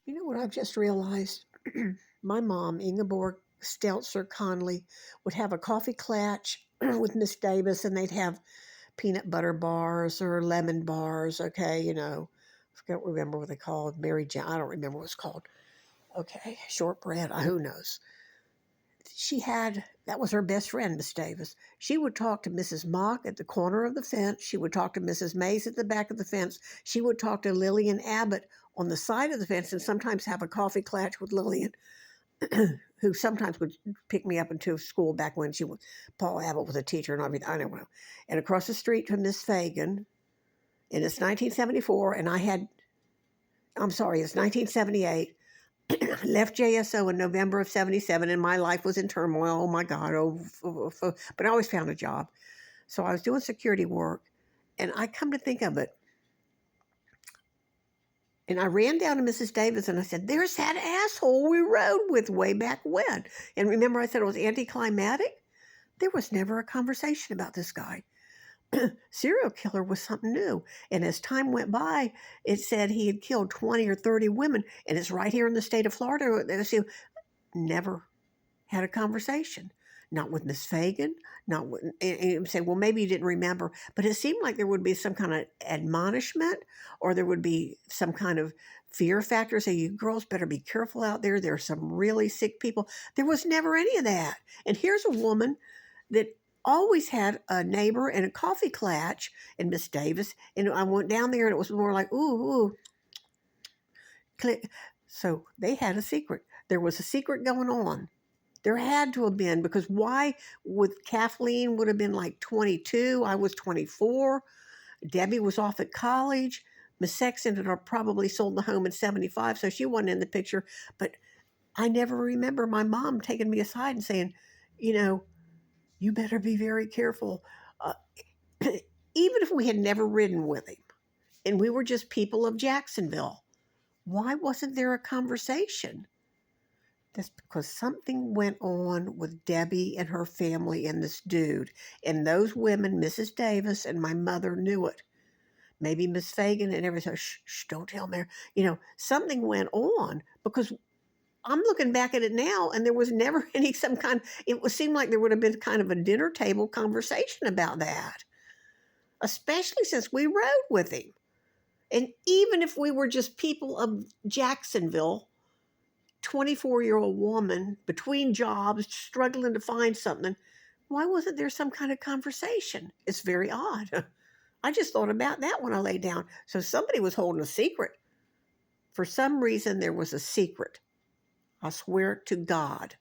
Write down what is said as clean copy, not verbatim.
You know what I've just realized? My mom, Ingeborg Stelzer Conley, would have a coffee clatch with Miss Davis, and they'd have peanut butter bars or lemon bars. Okay, I can't remember what they called. Mary Jane. I don't remember what it's called. Okay, shortbread. Who knows? That was her best friend, Miss Davis. She would talk to Mrs. Mock at the corner of the fence. She would talk to Mrs. Mays at the back of the fence. She would talk to Lillian Abbott on the side of the fence and sometimes have a coffee clatch with Lillian, who sometimes would pick me up into school back when Paul Abbott was a teacher and everything. I don't know. And across the street from Miss Fagan, and it's 1974, and it's 1978. Left JSO in November of 77, and my life was in turmoil. Oh my God. But I always found a job. So I was doing security work, and I come to think of it. And I ran down to Mrs. Davis and I said, "There's that asshole we rode with way back when." And remember, I said it was anticlimactic? There was never a conversation about this guy. Serial killer was something new. And as time went by, it said he had killed 20 or 30 women. And it's right here in the state of Florida. Never had a conversation. Not with Miss Fagan. Not with, and you say, well, maybe you didn't remember. But it seemed like there would be some kind of admonishment, or there would be some kind of fear factor. Say, you girls better be careful out there. There are some really sick people. There was never any of that. And here's a woman that always had a neighbor and a coffee clatch, and Miss Davis. And I went down there and it was more like, ooh, click. So they had a secret. There was a secret going on. There had to have been, because why would Kathleen would have been like 22? I was 24. Debbie was off at college. Miss Sexton had probably sold the home in 75, so she wasn't in the picture. But I never remember my mom taking me aside and saying, you better be very careful. Even if we had never ridden with him and we were just people of Jacksonville, why wasn't there a conversation? That's because something went on with Debbie and her family and this dude. And those women, Mrs. Davis and my mother, knew it. Maybe Miss Fagan and everything. Shh, don't tell Mary. Something went on, because I'm looking back at it now, and there was never seemed like there would have been kind of a dinner table conversation about that, especially since we rode with him. And even if we were just people of Jacksonville, 24-year-old woman between jobs, struggling to find something, why wasn't there some kind of conversation? It's very odd. I just thought about that when I lay down. So somebody was holding a secret. For some reason, there was a secret. I swear to God.